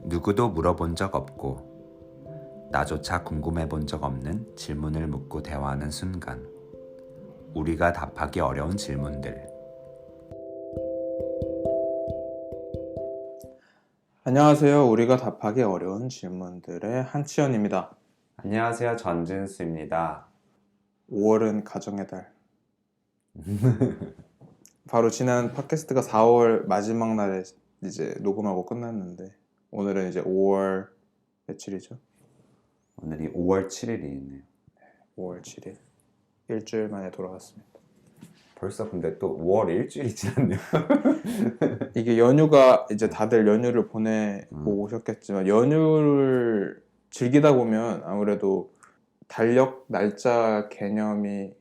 누구도 물어본 적 없고 나조차 궁금해 본 적 없는 질문을 묻고 대화하는 순간, 우리가 답하기 어려운 질문들. 안녕하세요. 우리가 답하기 어려운 질문들의 한치현입니다. 안녕하세요, 전진수입니다. 5월은 가정의 달. 바로 지난 팟캐스트가 4월 마지막 날에 이제 녹음하고 끝났는데, 오늘은 이제 5월 며칠이죠? 오늘이 5월 7일이네요. 5월 7일. 일주일 만에 돌아왔습니다. 벌써 근데 또 5월 일주일이 지났네요. 이게 연휴가 이제 다들 연휴를 보내고 오셨겠지만, 연휴를 즐기다 보면 아무래도 달력 날짜 개념이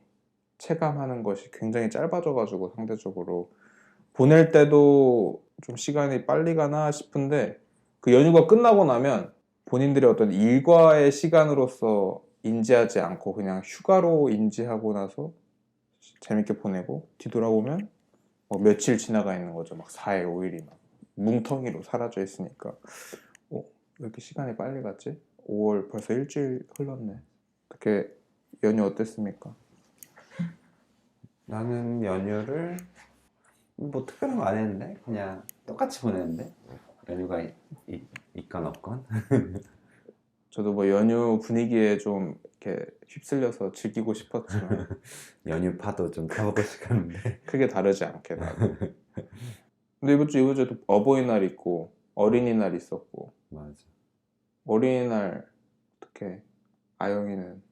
체감하는 것이 굉장히 짧아져가지고 상대적으로 보낼 때도 좀 시간이 빨리 가나 싶은데, 그 연휴가 끝나고 나면 본인들의 어떤 일과의 시간으로서 인지하지 않고 그냥 휴가로 인지하고 나서 재밌게 보내고, 뒤돌아보면 며칠 지나가 있는 거죠. 막 4일, 5일이 막 뭉텅이로 사라져 있으니까 왜 이렇게 시간이 빨리 갔지? 5월 벌써 일주일 흘렀네. 어떻게 연휴 어땠습니까? 나는 연휴를 뭐 특별한 거 안 했는데 그냥 똑같이 보냈는데, 연휴가 있건 없건. 저도 뭐 연휴 분위기에 좀 이렇게 휩쓸려서 즐기고 싶었지만 연휴파도 좀 타보고 싶었는데. 크게 다르지 않게 나도. 근데 이번 주에도 어버이날 있고 어린이날 있었고. 맞아. 어린이날 어떻게 아영이는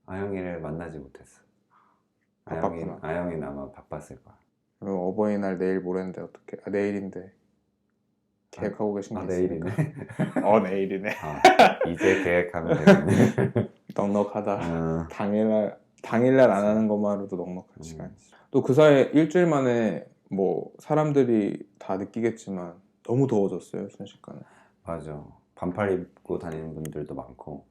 아영이를 만나지 못했어. 바빴구나. 아영이는 아마 바빴을 거야. 그럼 어버이날 내일 모레인데 어떻게? 내일인데 계획하고 계신 게 있습니까? 내일이네. 내일이네. 이제 계획하면 되겠네. 넉넉하다. 당일날 안 하는 것만으로도 넉넉한 시간이지. 또 그 사이에 일주일 만에 뭐 사람들이 다 느끼겠지만 너무 더워졌어요, 순식간에. 맞아. 반팔 입고 다니는 분들도 많고.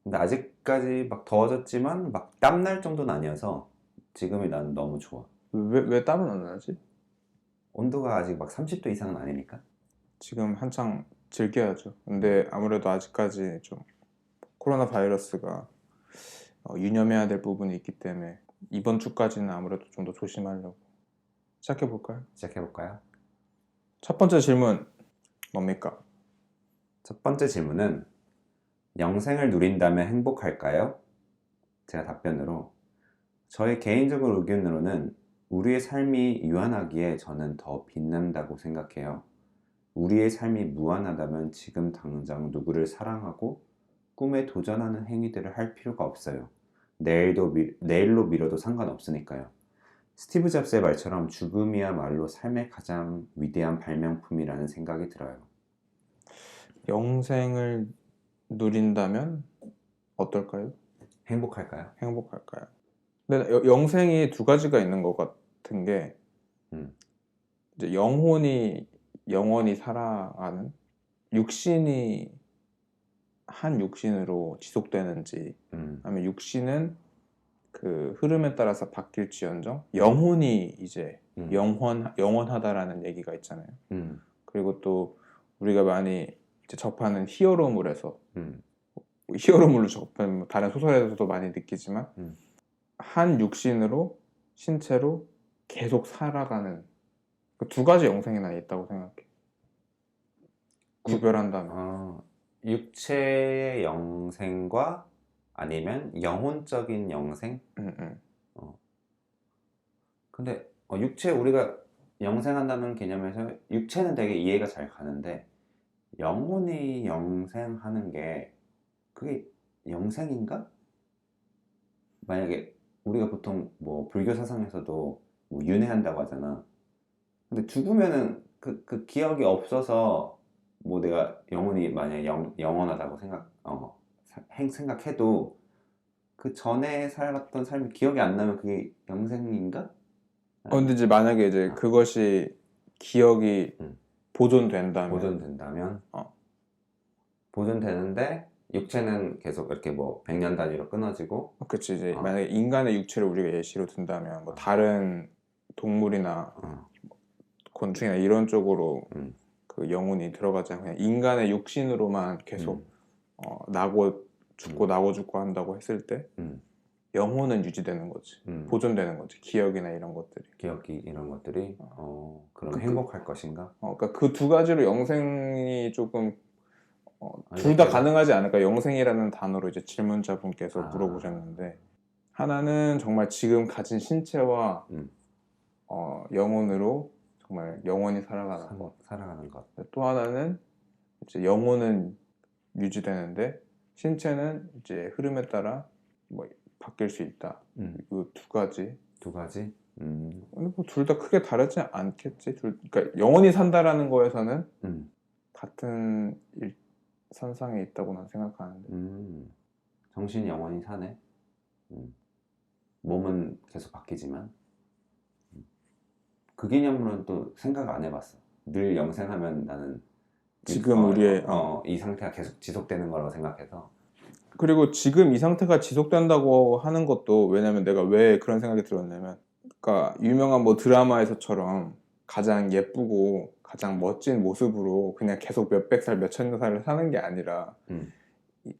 근데 아직까지 막 더워졌지만 막 땀날 정도는 아니어서 지금이 난 너무 좋아. 왜 땀은 안 나지? 온도가 아직 막 30도 이상은 아니니까. 지금 한창 즐겨야죠. 근데 아무래도 아직까지 좀 코로나 바이러스가 유념해야 될 부분이 있기 때문에 이번 주까지는 아무래도 좀 더 조심하려고. 시작해볼까요? 시작해볼까요? 첫 번째 질문 뭡니까? 첫 번째 질문은, 영생을 누린다면 행복할까요? 제가 답변으로, 저의 개인적인 의견으로는 우리의 삶이 유한하기에 저는 더 빛난다고 생각해요. 우리의 삶이 무한하다면 지금 당장 누구를 사랑하고 꿈에 도전하는 행위들을 할 필요가 없어요. 내일로 미뤄도 상관없으니까요. 스티브 잡스의 말처럼 죽음이야말로 삶의 가장 위대한 발명품이라는 생각이 들어요. 영생을 누린다면 어떨까요? 행복할까요? 행복할까요? 근데 영생이 두 가지가 있는 것 같은 게, 이제 영혼이 영원히 살아가는, 육신이 한 육신으로 지속되는지, 아니면 육신은 그 흐름에 따라서 바뀔지언정 영혼이 이제 영원하다라는 얘기가 있잖아요. 그리고 또 우리가 많이 이제 접하는 히어로물에서, 히어로물로 접하는 뭐 다른 소설에서도 많이 느끼지만 한 육신으로 신체로 계속 살아가는 그 두 가지 영생이 난 있다고 생각해. 구별한다면. 육체의 영생과 아니면 영혼적인 영생? 근데 육체, 우리가 영생한다는 개념에서 육체는 되게 이해가 잘 가는데, 영혼이 영생하는 게 그게 영생인가? 만약에 우리가 보통 뭐 불교 사상에서도 뭐 윤회한다고 하잖아. 근데 죽으면은 그 기억이 없어서 뭐 내가 영혼이 만약에 영원하다고 생각해도 그 전에 살았던 삶이 기억이 안 나면 그게 영생인가? 근데 이제 만약에 이제 그것이 기억이 보존된다면 보존되는데 육체는 계속 이렇게 뭐 100년 단위로 끊어지고. 그치. 이제 만약에 인간의 육체를 우리가 예시로 든다면 뭐 다른 동물이나 곤충이나 이런 쪽으로 그 영혼이 들어가지 않고 그냥 인간의 육신으로만 계속 나고 죽고 나고 죽고 한다고 했을 때 영혼은 유지되는 거지. 보존되는 거지. 기억이나 이런 것들이. 기억이 이런 것들이 그럼 그- 행복할 것인가? 그러니까 그 두 가지로 영생이 조금 아니, 둘 다 내가- 가능하지 않을까? 영생이라는 단어로 이제 질문자분께서 아. 물어보셨는데 하나는 정말 지금 가진 신체와 영혼으로 정말 영원히 살아가는 것. 살아가는 것. 또 하나는 이제 영혼은 유지되는데 신체는 이제 흐름에 따라 뭐 바뀔 수 있다. 이 두 가지. 두 가지. 근데 뭐 둘 다 크게 다르지 않겠지. 그러니까 영원히 산다라는 거에서는 같은 선상에 있다고 난 생각하는데. 정신이 영원히 사네. 몸은 계속 바뀌지만 그 개념으로는 또 생각 안 해봤어. 늘 영생하면 나는 지금 우리의 이 상태가 계속 지속되는 거라고 생각해서. 그리고 지금 이 상태가 지속된다고 하는 것도 왜냐면 내가 왜 그런 생각이 들었냐면 그러니까 유명한 뭐 드라마에서처럼 가장 예쁘고 가장 멋진 모습으로 그냥 계속 몇백 살, 몇천 살을 사는 게 아니라 이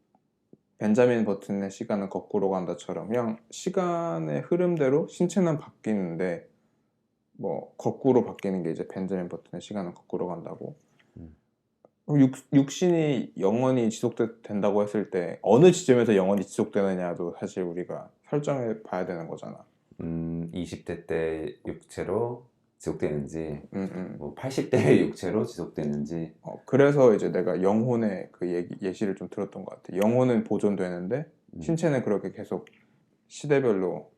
벤자민 버튼의 시간은 거꾸로 간다처럼 그냥 시간의 흐름대로 신체는 바뀌는데 뭐 거꾸로 바뀌는 게 이제 벤자민 버튼의 시간은 거꾸로 간다고. 육신이 영원히 지속된다고 했을 때 어느 지점에서 영원히 지속되느냐도 사실 우리가 설정해 봐야 되는 거잖아. 20대 때 육체로 지속되는지, 뭐 80대의 육체로 지속되는지. 그래서 이제 내가 영혼의 그 예시를 좀 들었던 것 같아. 영혼은 보존되는데 신체는 그렇게 계속 시대별로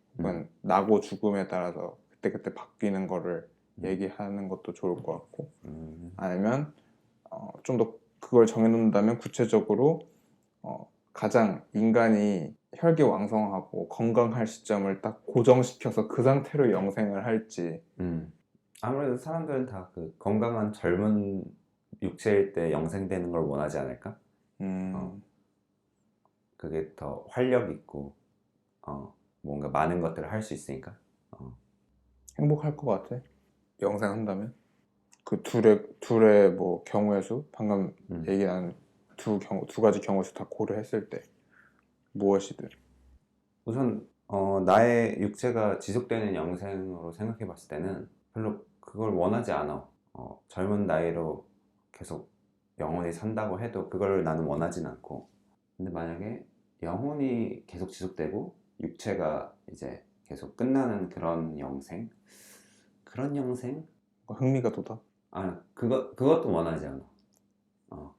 나고 죽음에 따라서 그때그때 바뀌는 거를 얘기하는 것도 좋을 것 같고 아니면 좀 더 그걸 정해놓는다면 구체적으로 가장 인간이 혈기왕성하고 건강할 시점을 딱 고정시켜서 그 상태로 영생을 할지. 아무래도 사람들은 다 그 건강한 젊은 육체일 때 영생되는 걸 원하지 않을까? 그게 더 활력 있고 뭔가 많은 것들을 할 수 있으니까. 행복할 것 같아. 영생한다면. 그 둘의 뭐 경우의 수 방금 얘기한 두 가지 경우의 수 다 고려했을 때 무엇이든 우선 나의 육체가 지속되는 영생으로 생각해 봤을 때는 별로 그걸 원하지 않아. 젊은 나이로 계속 영원히 산다고 해도 그걸 나는 원하진 않고. 근데 만약에 영혼이 계속 지속되고 육체가 이제 계속 끝나는 그런 영생? 그런 영생? 흥미가 돋아. 그것도 원하지 않아.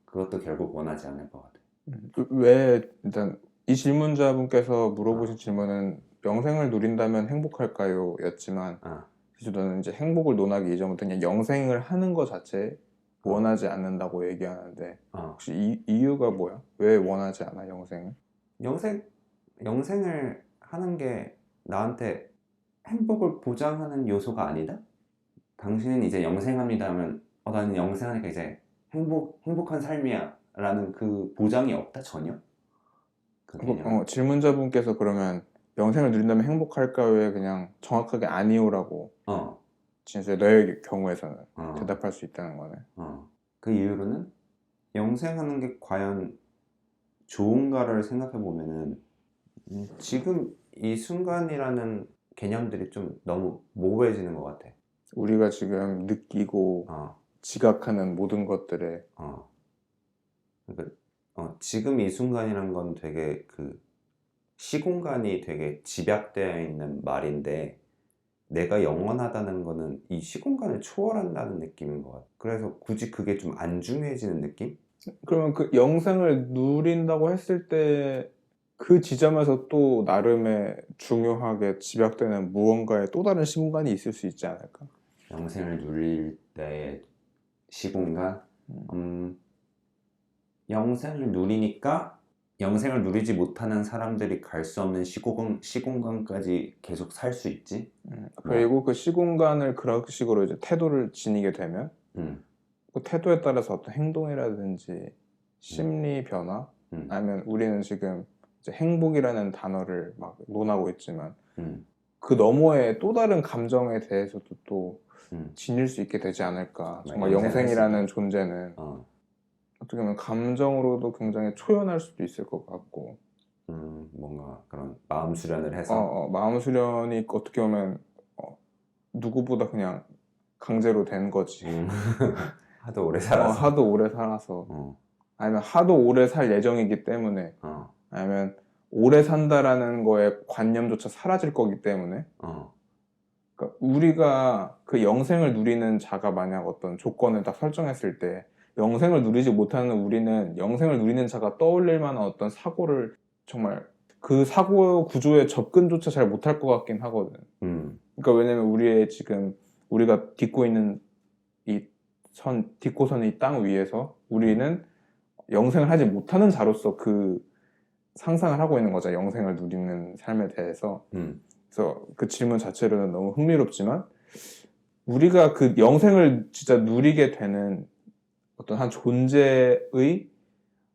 그것도 결국 원하지 않을 것 같아. 왜 일단 이 질문자분께서 물어보신 질문은 영생을 누린다면 행복할까요? 였지만 사실 저는 이제 행복을 논하기 이전부터 그냥 영생을 하는 것 자체 원하지 않는다고 얘기하는데 혹시 이유가 뭐야? 왜 원하지 않아 영생을? 영생을 하는 게 나한테 행복을 보장하는 요소가 아니다? 당신은 이제 영생합니다 하면 나는 영생하니까 이제 행복한 삶이야 라는 그 보장이 없다 전혀? 그 개념. 질문자분께서 그러면 영생을 누린다면 행복할까요에 그냥 정확하게 아니오라고 진짜 너의 경우에서는 대답할 수 있다는 거네. 그 이유로는 영생하는 게 과연 좋은가를 생각해 보면은 지금 이 순간이라는 개념들이 좀 너무 모호해지는 것 같아. 우리가 지금 느끼고 지각하는 모든 것들에 그러니까 지금 이 순간이란 건 되게 그 시공간이 되게 집약되어 있는 말인데 내가 영원하다는 거는 이 시공간을 초월한다는 느낌인 것 같아. 그래서 굳이 그게 좀 안 중요해지는 느낌? 그러면 그 영생을 누린다고 했을 때 그 지점에서 또 나름의 중요하게 집약되는 무언가의 또 다른 시공간이 있을 수 있지 않을까? 영생을 누릴 때의 시공간? 영생을 누리니까 영생을 누리지 못하는 사람들이 갈 수 없는 시공간까지 계속 살 수 있지? 그리고 그 시공간을 그런 식으로 이제 태도를 지니게 되면 그 태도에 따라서 어떤 행동이라든지 심리 변화 아니면 우리는 지금 이제 행복이라는 단어를 막 논하고 있지만 그 너머의 또 다른 감정에 대해서도 또 음. 지닐 수 있게 되지 않을까. 정말 영생할 영생이라는 존재는 어. 어떻게 보면 감정으로도 굉장히 초연할 수도 있을 것 같고, 뭔가 그런 마음 수련을 해서 마음 수련이 어떻게 보면 누구보다 그냥 강제로 된 거지. 하도 오래 살아서 하도 오래 살아서, 어. 아니면 하도 오래 살 예정이기 때문에, 어. 아니면 오래 산다라는 거에 관념조차 사라질 거기 때문에, 어. 그러니까 우리가 그 영생을 누리는 자가 만약 어떤 조건을 딱 설정했을 때 영생을 누리지 못하는 우리는 영생을 누리는 자가 떠올릴 만한 어떤 사고를 정말 그 사고 구조에 접근조차 잘 못할 것 같긴 하거든. 그러니까 왜냐면 우리의 지금 우리가 딛고 있는 딛고 서는 이 땅 위에서 우리는 영생을 하지 못하는 자로서 그 상상을 하고 있는 거죠. 영생을 누리는 삶에 대해서. 그래서 그 질문 자체로는 너무 흥미롭지만 우리가 그 영생을 진짜 누리게 되는 어떤 한 존재의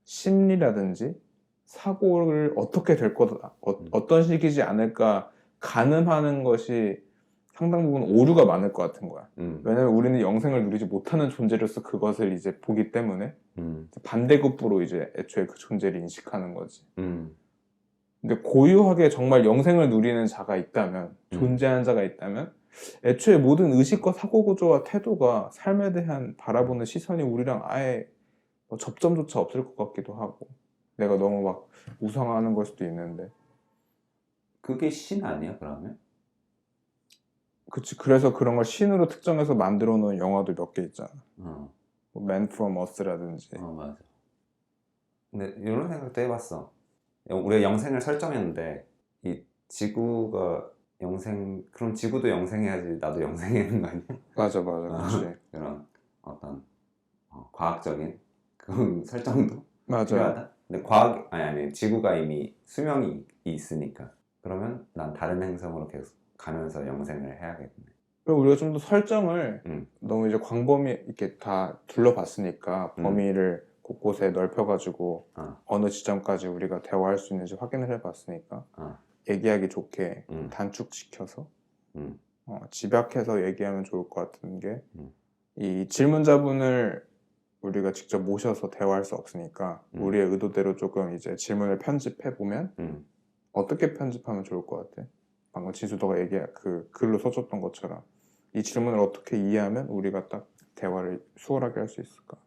심리라든지 사고를 어떻게 될 거다, 어떤 식이지 않을까 가늠하는 것이 상당 부분 오류가 많을 것 같은 거야. 왜냐면 우리는 영생을 누리지 못하는 존재로서 그것을 이제 보기 때문에 반대급부로 이제 애초에 그 존재를 인식하는 거지. 근데 고유하게 정말 영생을 누리는 자가 있다면, 존재하는 자가 있다면, 애초에 모든 의식과 사고 구조와 태도가 삶에 대한 바라보는 시선이 우리랑 아예 접점조차 없을 것 같기도 하고, 내가 너무 막 우상화하는 걸 수도 있는데. 그게 신 아니야 그러면? 그치. 그래서 그런 걸 신으로 특정해서 만들어 놓은 영화도 몇 개 있잖아. 뭐 Man from Earth라든지. 맞아. 근데 이런 생각도 해봤어. 우리가 영생을 설정했는데 이 지구가 그럼 지구도 영생해야지 나도 영생해야 하는 거 아니야? 맞아, 그치. 그런 어떤 과학적인 그 설정도 맞아. 필요하다. 근데 아니 지구가 이미 수명이 있으니까 그러면 난 다른 행성으로 계속 가면서 영생을 해야겠네. 그리고 우리가 좀 더 설정을 너무 이제 광범위 이렇게 다 둘러봤으니까 범위를 곳곳에 넓혀가지고 어느 지점까지 우리가 대화할 수 있는지 확인을 해봤으니까 얘기하기 좋게 단축시켜서 집약해서 얘기하면 좋을 것 같은 게 이 질문자분을 우리가 직접 모셔서 대화할 수 없으니까 우리의 의도대로 조금 이제 질문을 편집해 보면 어떻게 편집하면 좋을 것 같아? 방금 지수도가 그 글로 써줬던 것처럼 이 질문을 어떻게 이해하면 우리가 딱 대화를 수월하게 할 수 있을까?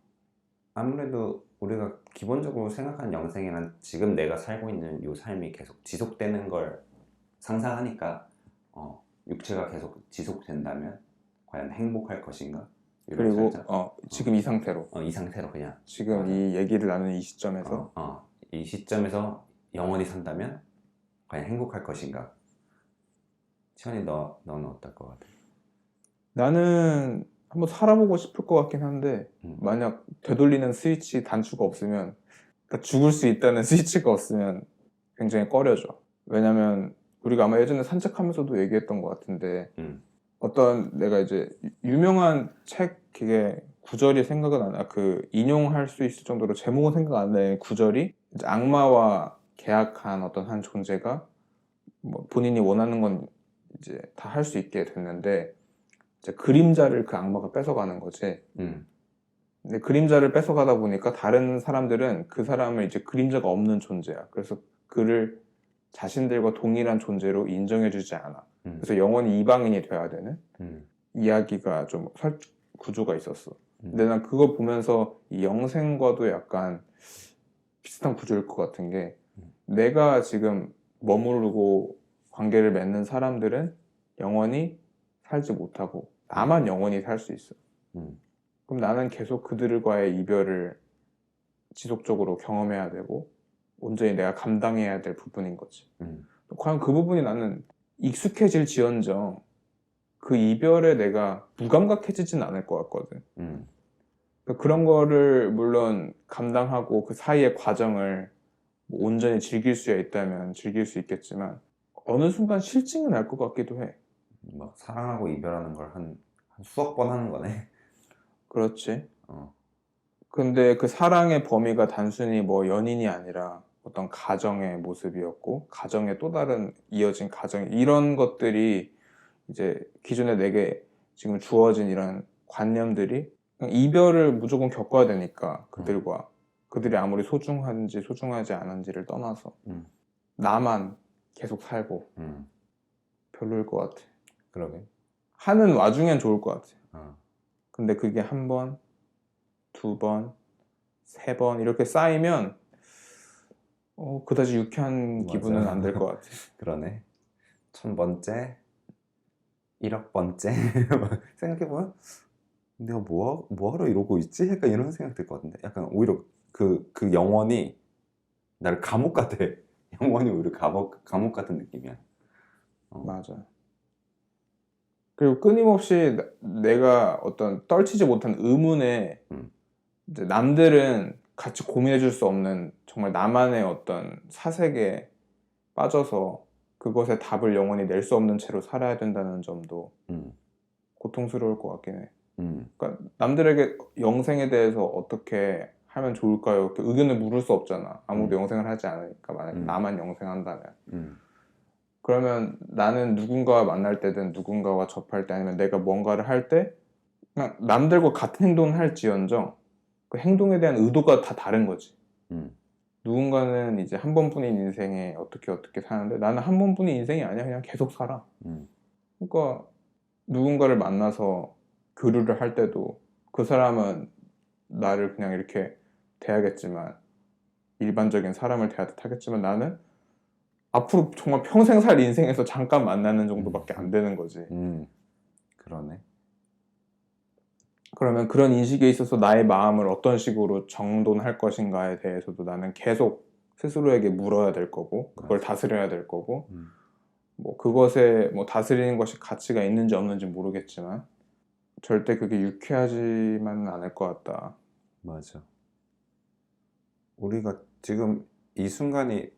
아무래도 우리가 기본적으로 생각하는 영생이란 지금 내가 살고 있는 이 삶이 계속 지속되는 걸 상상하니까 육체가 계속 지속된다면 과연 행복할 것인가? 그리고 지금 이 상태로 이 상태로 그냥 지금 맞아. 이 얘기를 나누는 이 시점에서 이 시점에서 영원히 산다면 과연 행복할 것인가? 시원이 너는 어떨 것 같아? 나는 한번 살아보고 싶을 것 같긴 한데 만약 되돌리는 스위치 단추가 없으면 그러니까 죽을 수 있다는 스위치가 없으면 굉장히 꺼려져. 왜냐면 우리가 아마 예전에 산책하면서도 얘기했던 것 같은데 어떤 내가 이제 유명한 책 그게 구절이 생각은 안 나. 그 인용할 수 있을 정도로 제목은 생각 안 나는 구절이 이제 악마와 계약한 어떤 한 존재가 뭐 본인이 원하는 건 이제 다 할 수 있게 됐는데 이제 그림자를 그 악마가 뺏어가는 거지. 근데 그림자를 뺏어가다 보니까 다른 사람들은 그 사람을 이제 그림자가 없는 존재야. 그래서 그를 자신들과 동일한 존재로 인정해주지 않아. 그래서 영원히 이방인이 돼야 되는 이야기가 좀 구조가 있었어. 근데 난 그거 보면서 이 영생과도 약간 비슷한 구조일 것 같은 게 내가 지금 머무르고 관계를 맺는 사람들은 영원히 살지 못하고 나만 영원히 살 수 있어. 그럼 나는 계속 그들과의 이별을 지속적으로 경험해야 되고 온전히 내가 감당해야 될 부분인 거지. 과연 그 부분이 나는 익숙해질 지언정 그 이별에 내가 무감각해지진 않을 것 같거든. 그런 거를 물론 감당하고 그 사이의 과정을 뭐 온전히 즐길 수 있다면 즐길 수 있겠지만 어느 순간 실증이 날 것 같기도 해. 막 사랑하고 이별하는 걸 한 수억 번 하는 거네. 그렇지. 근데 그 사랑의 범위가 단순히 뭐 연인이 아니라 어떤 가정의 모습이었고 가정의 또 다른 이어진 가정 이런 것들이 이제 기존에 내게 지금 주어진 이런 관념들이 그냥 이별을 무조건 겪어야 되니까 그들과 그들이 아무리 소중한지 소중하지 않은지를 떠나서 나만 계속 살고 별로일 것 같아. 그러게. 하는 와중엔 좋을 것 같아. 어. 근데 그게 한 번, 두 번, 세 번 이렇게 쌓이면 그다지 유쾌한 맞아. 기분은 안 될 것 같아. 그러네. 1000번째, 1억 번째 생각해보면 내가 뭐하러 이러고 있지? 약간 이런 생각 들 것 같은데 약간 오히려 그 영원이 나를 감옥 같아. 영원이 오히려 감옥 같은 느낌이야. 맞아. 그리고 끊임없이 내가 어떤 떨치지 못한 의문에 음. 이제 남들은 같이 고민해 줄 수 없는 정말 나만의 어떤 사색에 빠져서 그것의 답을 영원히 낼 수 없는 채로 살아야 된다는 점도 고통스러울 것 같긴 해. 그러니까 남들에게 영생에 대해서 어떻게 하면 좋을까요? 이렇게 의견을 물을 수 없잖아. 아무도 영생을 하지 않으니까 만약에 나만 영생한다면. 그러면 나는 누군가와 만날 때든 누군가와 접할 때 아니면 내가 뭔가를 할 때 그냥 남들과 같은 행동을 할지언정 그 행동에 대한 의도가 다 다른 거지. 누군가는 이제 한 번뿐인 인생에 어떻게 사는데 나는 한 번뿐인 인생이 아니야. 그냥 계속 살아. 그러니까 누군가를 만나서 교류를 할 때도 그 사람은 나를 그냥 이렇게 대하겠지만 일반적인 사람을 대하듯 하겠지만 나는 앞으로 정말 평생 살 인생에서 잠깐 만나는 정도밖에 안 되는 거지. 그러네. 그러면 그런 인식에 있어서 나의 마음을 어떤 식으로 정돈할 것인가에 대해서도 나는 계속 스스로에게 물어야 될 거고 그걸 다스려야 될 거고 뭐 그것에 뭐 다스리는 것이 가치가 있는지 없는지 모르겠지만 절대 그게 유쾌하지만은 않을 것 같다. 맞아. 우리가 지금 이 순간이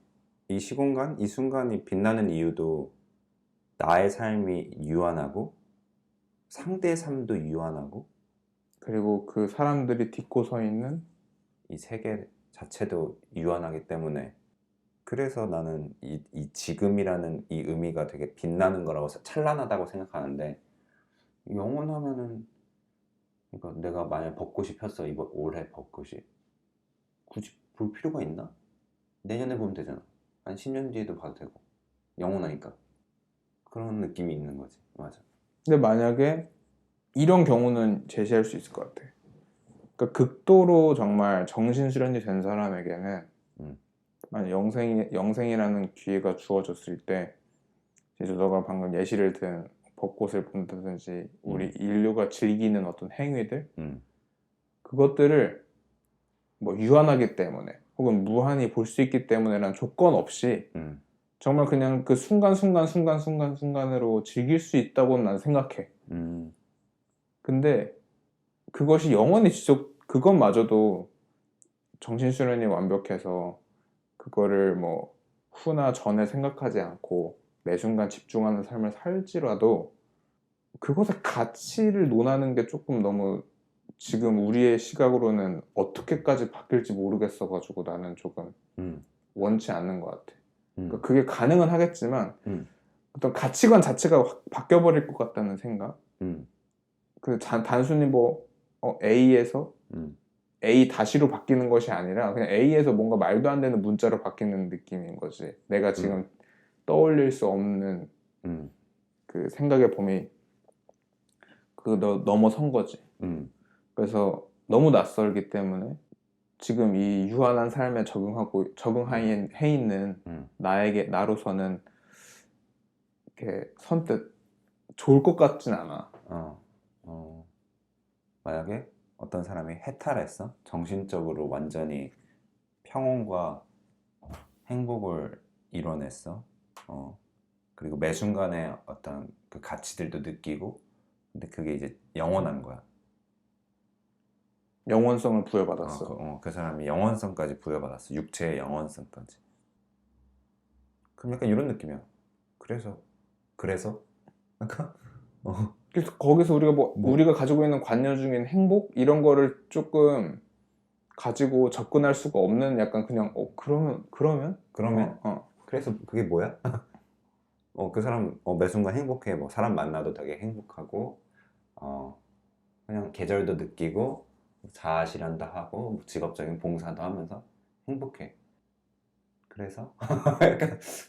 이 시공간, 이 순간이 빛나는 이유도 나의 삶이 유한하고 상대의 삶도 유한하고 그리고 그 사람들이 딛고 서 있는 이 세계 자체도 유한하기 때문에 그래서 나는 이 지금이라는 이 의미가 되게 빛나는 거라고 찬란하다고 생각하는데 영원하면은 그러니까 내가 만약 벚꽃이 폈어 이번 올해 벚꽃이 굳이 볼 필요가 있나? 내년에 보면 되잖아. 한 10년 뒤에도 봐도 되고 영원하니까 그런 느낌이 있는 거지. 맞아. 근데 만약에 이런 경우는 제시할 수 있을 것 같아. 그러니까 극도로 정말 정신수련이 된 사람에게는 만약 영생이라는 기회가 주어졌을 때 이제 너가 방금 예시를 든 벚꽃을 본다든지 우리 인류가 즐기는 어떤 행위들 그것들을 뭐 유한하기 때문에 혹은 무한히 볼 수 있기 때문에라는 조건 없이 정말 그냥 그 순간으로 즐길 수 있다고 난 생각해. 근데 그것이 영원히 그것마저도 정신수련이 완벽해서 그거를 뭐 후나 전에 생각하지 않고 매 순간 집중하는 삶을 살지라도 그것의 가치를 논하는 게 조금 너무 지금 우리의 시각으로는 어떻게까지 바뀔지 모르겠어가지고 나는 조금 원치 않는 것 같아. 그러니까 그게 가능은 하겠지만 어떤 가치관 자체가 확 바뀌어버릴 것 같다는 생각. 단순히 뭐 A에서 A 다시로 바뀌는 것이 아니라 그냥 A에서 뭔가 말도 안 되는 문자로 바뀌는 느낌인 거지. 내가 지금 떠올릴 수 없는 그 생각의 범위 넘어선 거지. 그래서 너무 낯설기 때문에 지금 이 유한한 삶에 적응해 있는 나로서는 이렇게 선뜻 좋을 것 같진 않아. 만약에 어떤 사람이 해탈했어? 정신적으로 완전히 평온과 행복을 이뤄냈어. 그리고 매 순간에 어떤 그 가치들도 느끼고, 근데 그게 이제 영원한 거야. 영원성을 부여받았어. 그 사람이 영원성까지 부여받았어. 육체의 영원성까지. 그럼 약간 이런 느낌이야. 그래서? 약간 그래서 거기서 우리가 가지고 있는 관념 중인 행복 이런 거를 조금 가지고 접근할 수가 없는 약간 그냥 그러면 그래서 그게 뭐야? 그 사람 매 순간 행복해. 뭐 사람 만나도 되게 행복하고 그냥 계절도 느끼고 자아 실현도 하고 뭐 직업적인 봉사도 하면서 행복해. 그래서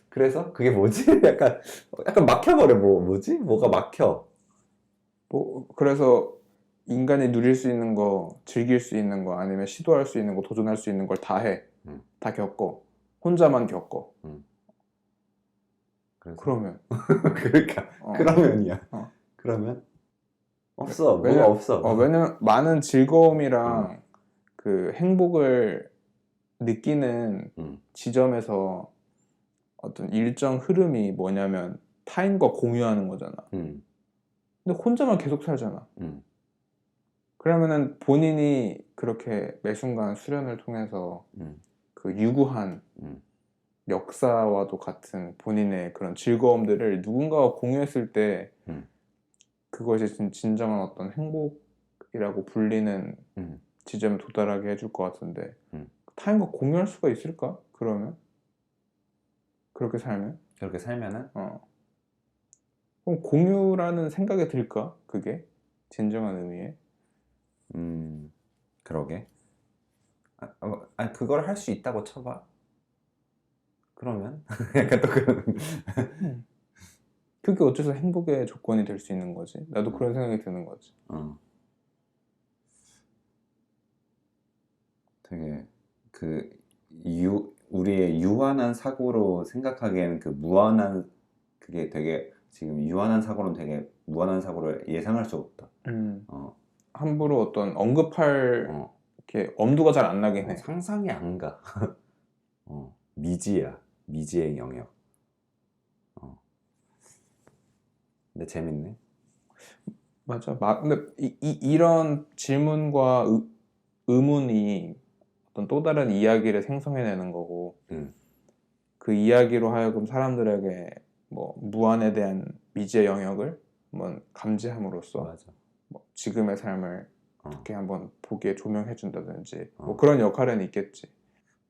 그래서 그게 뭐지? 약간 막혀버려. 뭐지? 뭐가 막혀. 뭐 그래서 인간이 누릴 수 있는 거, 즐길 수 있는 거, 아니면 시도할 수 있는 거, 도전할 수 있는 걸 다 해. 음. 다 겪어. 혼자만 겪어. 그래서 그러면 그러니까 그러면이야. 그러면 없어. 뭐가 없어. 왜냐면 많은 즐거움이랑 그 행복을 느끼는 지점에서 어떤 일정 흐름이 뭐냐면 타인과 공유하는 거잖아. 근데 혼자만 계속 살잖아. 그러면은 본인이 그렇게 매 순간 수련을 통해서 그 유구한 역사와도 같은 본인의 그런 즐거움들을 누군가와 공유했을 때 그것이 진정한 어떤 행복이라고 불리는 지점에 도달하게 해줄 것 같은데 타인과 공유할 수가 있을까? 그러면? 그렇게 살면? 그렇게 살면은 그럼 공유라는 생각이 들까? 그게? 진정한 의미에? 그러게. 그걸 할 수 있다고 쳐봐. 그러면 약간 또 그런. 그게 어째서 행복의 조건이 될 수 있는 거지? 나도 그런 생각이 드는 거지. 되게 우리의 유한한 사고로 생각하기에는 그 무한한 그게 되게 지금 유한한 사고는 되게 무한한 사고를 예상할 수 없다. 함부로 어떤 언급할 이렇게 엄두가 잘 안 나긴 해. 상상이 안 가. 미지야. 미지의 영역. 근데 재밌네. 맞아. 근데 이런 질문과 의문이 어떤 또 다른 이야기를 생성해내는 거고 그 이야기로 하여금 사람들에게 뭐 무한에 대한 미지의 영역을 한번 감지함으로써 맞아. 뭐 지금의 삶을 어떻게 한번 보기에 조명해준다든지 뭐 그런 역할은 있겠지.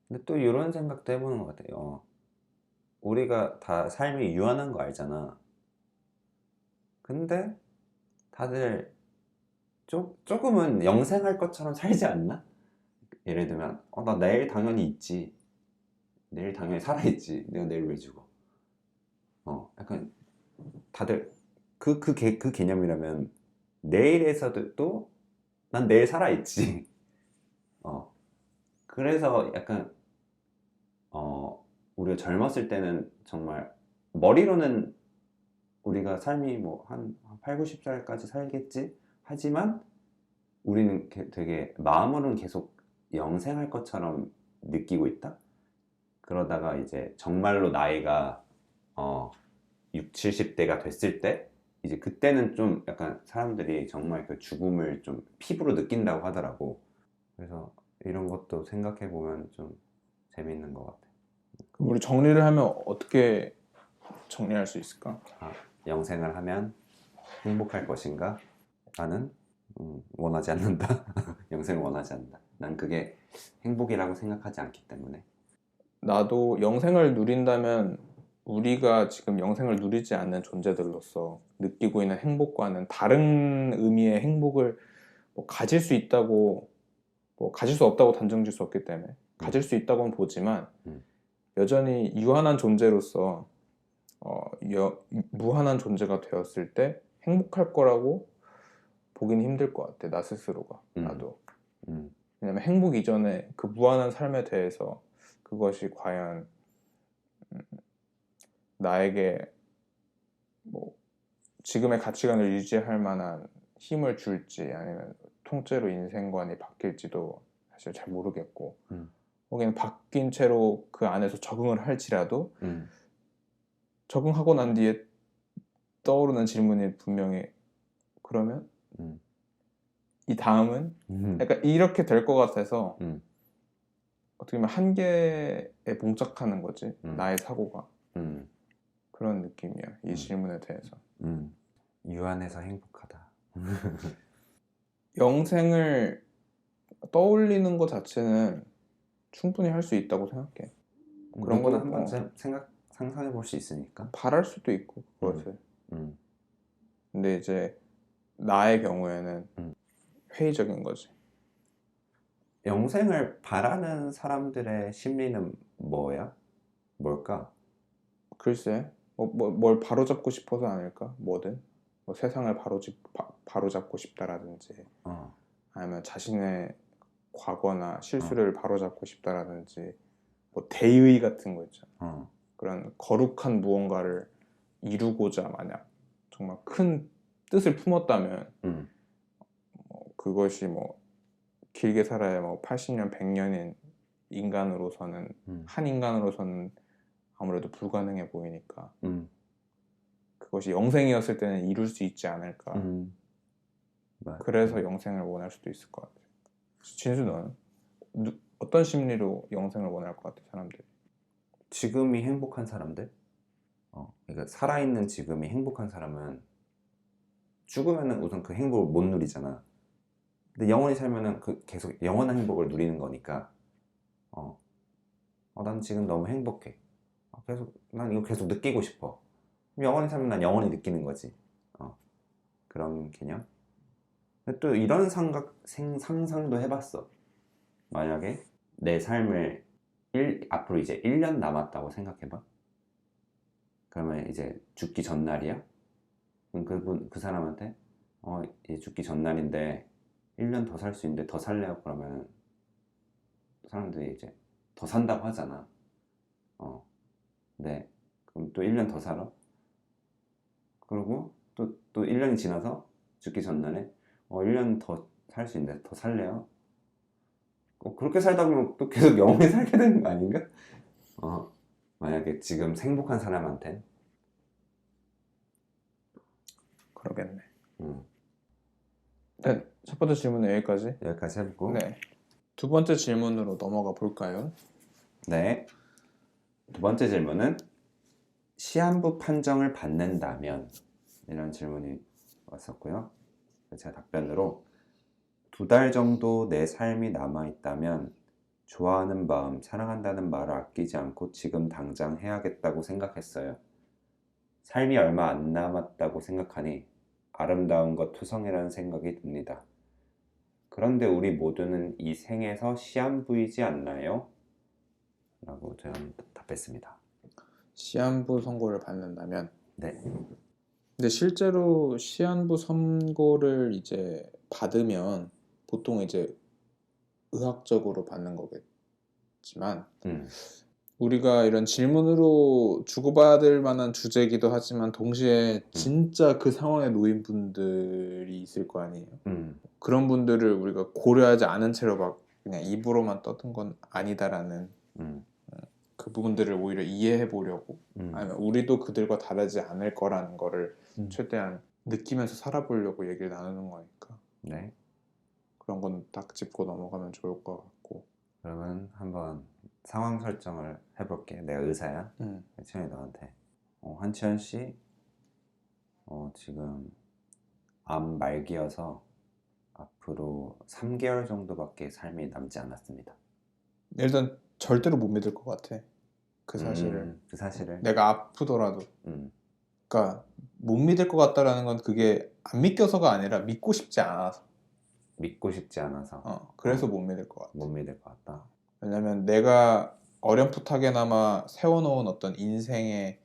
근데 또 이런 생각도 해보는 것 같아요. 우리가 다 삶이 유한한 거 알잖아. 근데 다들 조금은 영생할 것처럼 살지 않나? 예를 들면 나 내일 당연히 있지. 내일 당연히 살아있지. 내가 내일 왜 죽어? 약간 다들 그 개념이라면 내일에서도 또 난 내일 살아있지. 그래서 약간 우리가 젊었을 때는 정말 머리로는 우리가 삶이 뭐 한 8, 90살까지 살겠지? 하지만 우리는 되게 마음으로는 계속 영생할 것처럼 느끼고 있다? 그러다가 이제 정말로 나이가 6, 70대가 됐을 때 이제 그때는 좀 약간 사람들이 정말 그 죽음을 좀 피부로 느낀다고 하더라고. 그래서 이런 것도 생각해 보면 좀 재밌는 것 같아. 그럼 우리 정리를 하면 어떻게 정리할 수 있을까? 영생을 하면 행복할 것인가? 나는 원하지 않는다. 영생을 원하지 않는다. 난 그게 행복이라고 생각하지 않기 때문에. 나도 영생을 누린다면 우리가 지금 영생을 누리지 않는 존재들로서 느끼고 있는 행복과는 다른 의미의 행복을 뭐 가질 수 있다고 뭐 가질 수 없다고 단정 지을 수 없기 때문에 가질 수 있다고는 보지만 여전히 유한한 존재로서 무한한 존재가 되었을 때 행복할 거라고 보기는 힘들 것 같아. 나 스스로가. 나도. 왜냐면 행복 이전에 그 무한한 삶에 대해서 그것이 과연 나에게 뭐 지금의 가치관을 유지할 만한 힘을 줄지 아니면 통째로 인생관이 바뀔지도 사실 잘 모르겠고 혹은 바뀐 채로 그 안에서 적응을 할지라도 적응하고 난 뒤에 떠오르는 질문이 분명히 그러면 이 다음은 약간 이렇게 될 것 같아서 어떻게 보면 한계에 봉착하는 거지 나의 사고가 그런 느낌이야 이 질문에 대해서 유한해서 행복하다. 영생을 떠올리는 것 자체는 충분히 할 수 있다고 생각해. 그런 누구나 거, 한 번쯤 상상해 볼 수 있으니까. 바랄 수도 있고 그것을. 음, 근데 이제 나의 경우에는 음. 회의적인 거지. 영생을 바라는 사람들의 심리는 뭐야? 뭘까? 글쎄, 뭘 바로잡고 싶어서 아닐까? 뭐든. 뭐 세상을 바로잡고 싶다라든지, 어, 아니면 자신의 과거나 어, 실수를 바로잡고 싶다라든지, 뭐 대의 같은 거 있잖아. 어, 그런 거룩한 무언가를 이루고자 만약 정말 큰 뜻을 품었다면 음, 그것이 뭐 길게 살아야 뭐 80년, 100년인 인간으로서는 음, 한 인간으로서는 아무래도 불가능해 보이니까 음, 그것이 영생이었을 때는 이룰 수 있지 않을까. 음. 맞- 그래서 영생을 원할 수도 있을 것 같아. 진수 너는 어떤 심리로 영생을 원할 것 같아 사람들이? 지금이 행복한 사람들? 그러니까 살아있는 지금이 행복한 사람은 죽으면은 우선 그 행복을 못 누리잖아. 근데 영원히 살면은 그 계속 영원한 행복을 누리는 거니까, 어, 난 지금 너무 행복해. 난 이거 계속 느끼고 싶어. 그럼 영원히 살면 난 영원히 느끼는 거지. 그런 개념? 근데 또 이런 상상도 해봤어. 만약에 내 삶을 앞으로 이제 1년 남았다고 생각해봐. 그러면 이제 죽기 전날이야? 그럼 그 사람한테 이제 죽기 전날인데 1년 더 살 수 있는데 더 살래요? 그러면 사람들이 이제 더 산다고 하잖아. 네. 그럼 또 1년 더 살아? 그리고 또 1년이 지나서 죽기 전날에 1년 더 살 수 있는데 더 살래요? 그렇게 살다 보면 또 계속 영원히 살게 되는 거 아닌가? 어, 만약에 지금 행복한 사람한텐. 그러겠네. 음, 네, 첫 번째 질문은 여기까지. 여기까지 해보고. 네. 두 번째 질문으로 넘어가 볼까요? 네. 두 번째 질문은 시한부 판정을 받는다면, 이런 질문이 왔었고요. 제가 답변으로 2달 정도 내 삶이 남아있다면 좋아하는 마음, 사랑한다는 말을 아끼지 않고 지금 당장 해야겠다고 생각했어요. 삶이 얼마 안 남았다고 생각하니 아름다운 것 투성이라는 생각이 듭니다. 그런데 우리 모두는 이 생에서 시한부이지 않나요? 라고 저는 답했습니다. 시한부 선고를 받는다면. 네. 근데 실제로 시한부 선고를 이제 받으면 보통 이제 의학적으로 받는 거겠지만 음, 우리가 이런 질문으로 주고받을 만한 주제이기도 하지만 동시에 진짜 그 상황에 놓인 분들이 있을 거 아니에요. 음, 그런 분들을 우리가 고려하지 않은 채로 막 그냥 입으로만 떠든 건 아니다라는 음, 그 부분들을 오히려 이해해 보려고 음, 아니면 우리도 그들과 다르지 않을 거라는 거를 음. 최대한 느끼면서 살아보려고 얘기를 나누는 거니까 네. 그런 건 딱 짚고 넘어가면 좋을 것 같고. 그러면 한번 상황 설정을 해볼게. 내가 의사야. 음. 채연이 너한테. 한치현 씨, 지금 암 말기여서 앞으로 3개월 정도밖에 삶이 남지 않았습니다. 일단 절대로 못 믿을 것 같아. 그 사실을. 그 사실을. 내가 아프더라도. 음, 그러니까 못 믿을 것 같다라는 건 그게 안 믿겨서가 아니라 믿고 싶지 않아서. 믿고 싶지 않아서. 그래서 못 믿을 것 같아. 못 믿을 것 같다. 왜냐면 내가 어렴풋하게나마 세워놓은 어떤 인생의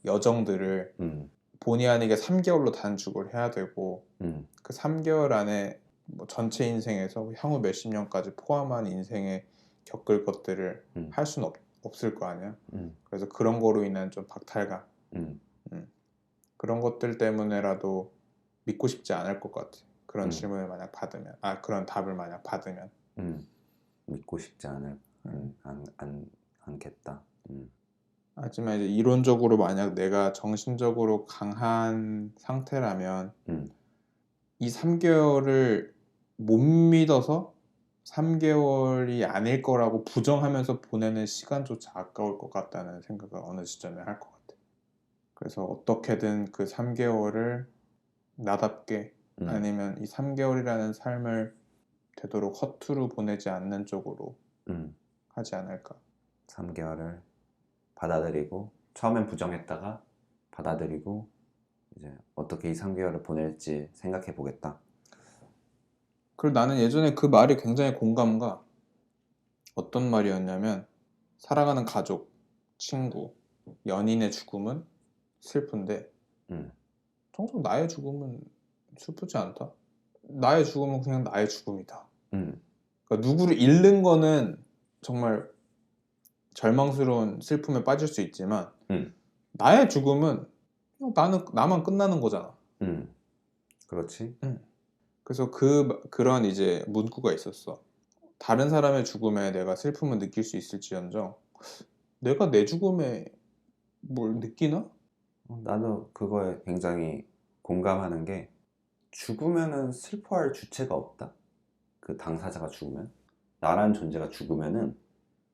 여정들을 음, 본의 아니게 3개월로 단축을 해야 되고 음, 그 3개월 안에 뭐 전체 인생에서 향후 몇십 년까지 포함한 인생에 겪을 것들을 음, 할 수는 없을 거 아니야. 음, 그래서 그런 거로 인한 좀 박탈감, 음, 그런 것들 때문에라도 믿고 싶지 않을 것 같아. 그런 음, 질문을 만약 받으면, 그런 답을 만약 받으면. 믿고 싶지 음. 않겠다. 하지만 이제 이론적으로 만약 내가 정신적으로 강한 상태라면 음, 이 3개월을 못 믿어서 3개월이 아닐 거라고 부정하면서 보내는 시간조차 아까울 것 같다는 생각을 어느 시점에 할 것 같아. 그래서 어떻게든 그 3개월을 나답게 음, 아니면 이 3개월이라는 삶을 되도록 허투루 보내지 않는 쪽으로 음, 하지 않을까. 3개월을 받아들이고 처음엔 부정했다가 받아들이고 이제 어떻게 이 3개월을 보낼지 생각해 보겠다. 그리고 나는 예전에 그 말이 굉장히 공감 가. 어떤 말이었냐면 사랑하는 가족, 친구, 연인의 죽음은 슬픈데 음, 정작 나의 죽음은 슬프지 않다. 나의 죽음은 그냥 나의 죽음이다. 음, 그러니까 누구를 잃는 거는 정말 절망스러운 슬픔에 빠질 수 있지만 음, 나의 죽음은 그냥 나만 끝나는 거잖아. 그렇지. 그래서 그런 이제 문구가 있었어. 다른 사람의 죽음에 내가 슬픔을 느낄 수 있을지언정 내가 내 죽음에 뭘 느끼나? 나도 그거에 굉장히 공감하는 게 죽으면은 슬퍼할 주체가 없다. 그 당사자가 죽으면 나란 존재가 죽으면은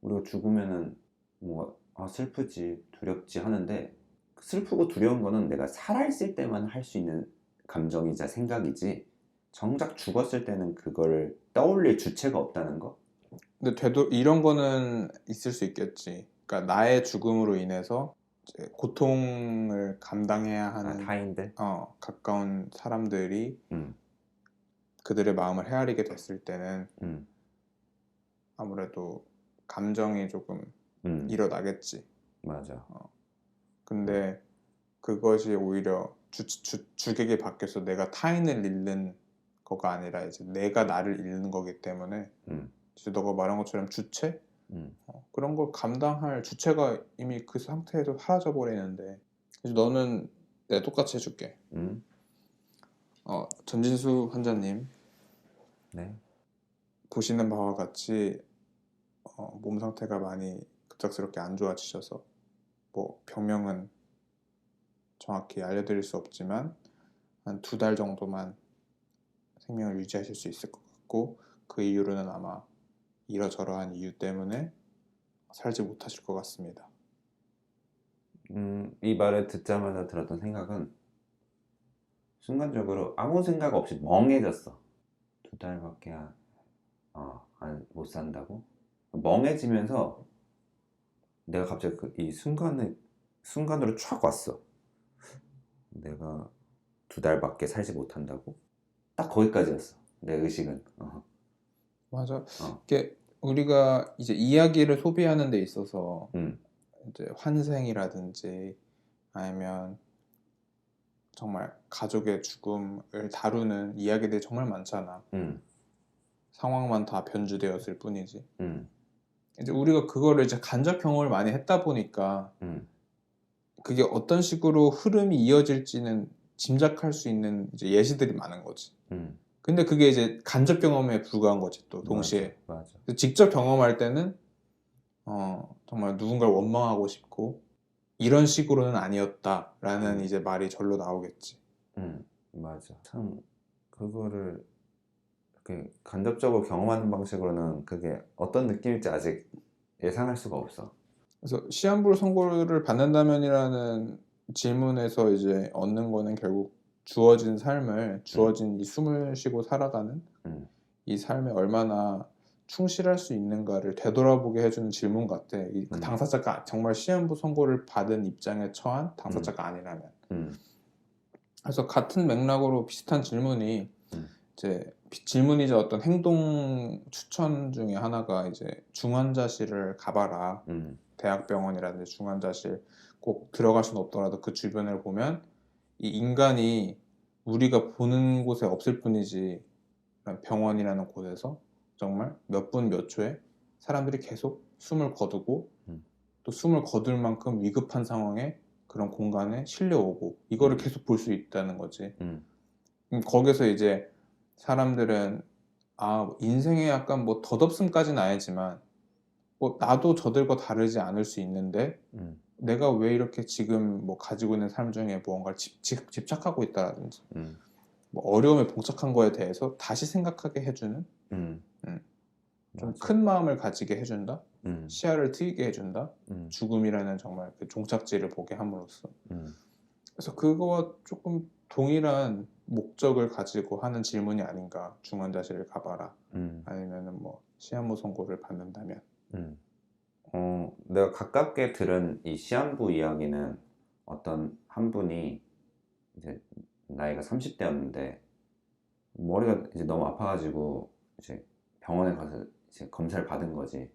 우리가 죽으면은 뭐 슬프지 두렵지 하는데 슬프고 두려운 거는 내가 살아있을 때만 할 수 있는 감정이자 생각이지 정작 죽었을 때는 그거를 떠올릴 주체가 없다는 거. 근데 이런 거는 있을 수 있겠지. 그러니까 나의 죽음으로 인해서 이제 고통을 감당해야 하는 타인들. 가까운 사람들이 음, 그들의 마음을 헤아리게 됐을 때는 음, 아무래도 감정이 조금 음, 일어나겠지. 맞아. 근데 그것이 오히려 주객이 바뀌어서 내가 타인을 잃는 거가 아니라 이제 내가 나를 잃는 거기 때문에 음, 이제 너가 말한 것처럼 주체? 음, 그런 걸 감당할 주체가 이미 그 상태에서 사라져 버리는데 그래서 너는 내 똑같이 해줄게. 음, 전진수 환자님 네, 보시는 바와 같이 몸 상태가 많이 급작스럽게 안 좋아지셔서 뭐 병명은 정확히 알려드릴 수 없지만 한 2달 정도만 생명을 유지하실 수 있을 것 같고 그 이후로는 아마 이러저러한 이유 때문에 살지 못하실 것 같습니다. 이 말을 듣자마자 들었던 생각은 순간적으로 아무 생각 없이 멍해졌어. 2달밖에 못 산다고? 멍해지면서 내가 갑자기 이 순간으로 촥 왔어. 내가 2달밖에 살지 못한다고? 딱 거기까지였어. 내 의식은. 맞아. 어, 이게 우리가 이제 이야기를 소비하는 데 있어서 음, 이제 환생이라든지 아니면 정말 가족의 죽음을 다루는 이야기들이 정말 많잖아. 음, 상황만 다 변주되었을 뿐이지. 음, 이제 우리가 그거를 이제 간접 경험을 많이 했다 보니까 음, 그게 어떤 식으로 흐름이 이어질지는 짐작할 수 있는 이제 예시들이 많은 거지. 음. 근데 그게 이제 간접 경험에 불과한 거지 또 맞아, 동시에. 맞아. 직접 경험할 때는 정말 누군가를 원망하고 싶고 이런 식으로는 아니었다라는 이제 말이 절로 나오겠지. 맞아. 참, 그거를 이렇게 간접적으로 경험하는 방식으로는 그게 어떤 느낌일지 아직 예상할 수가 없어. 그래서 시한부 선고를 받는다면이라는 질문에서 이제 얻는 거는 결국 주어진 삶을 주어진 이 숨을 쉬고 살아가는 음, 이 삶에 얼마나 충실할 수 있는가를 되돌아보게 해주는 질문 같아. 그 당사자가 정말 시한부 선고를 받은 입장에 처한 당사자가 아니라면. 음, 그래서 같은 맥락으로 비슷한 질문이 음, 이제 질문이자 어떤 행동 추천 중에 하나가 이제 중환자실을 가봐라. 음, 대학병원이라든지 중환자실 꼭 들어갈 수는 없더라도 그 주변을 보면 이 인간이 우리가 보는 곳에 없을 뿐이지 병원이라는 곳에서 정말 몇 분 몇 초에 사람들이 계속 숨을 거두고 음, 또 숨을 거둘 만큼 위급한 상황에 그런 공간에 실려오고 이거를 계속 볼 수 있다는 거지. 음, 거기서 이제 사람들은 인생에 약간 뭐 덧없음까지는 아니지만 뭐 나도 저들과 다르지 않을 수 있는데 음, 내가 왜 이렇게 지금 뭐 가지고 있는 삶 중에 무언가를 집착하고 있다라든지 음, 뭐 어려움에 봉착한 거에 대해서 다시 생각하게 해주는 음, 좀 맞아. 큰 마음을 가지게 해준다. 음, 시야를 트이게 해준다. 음, 죽음이라는 정말 그 종착지를 보게 함으로써. 음, 그래서 그거와 조금 동일한 목적을 가지고 하는 질문이 아닌가. 중환자실을 가봐라. 음, 아니면은 뭐 시한부 선고를 받는다면. 음. 내가 가깝게 들은 이 시한부 이야기는 어떤 한 분이 이제 나이가 30대였는데 머리가 이제 너무 아파가지고 이제 병원에 가서 이제 검사를 받은 거지.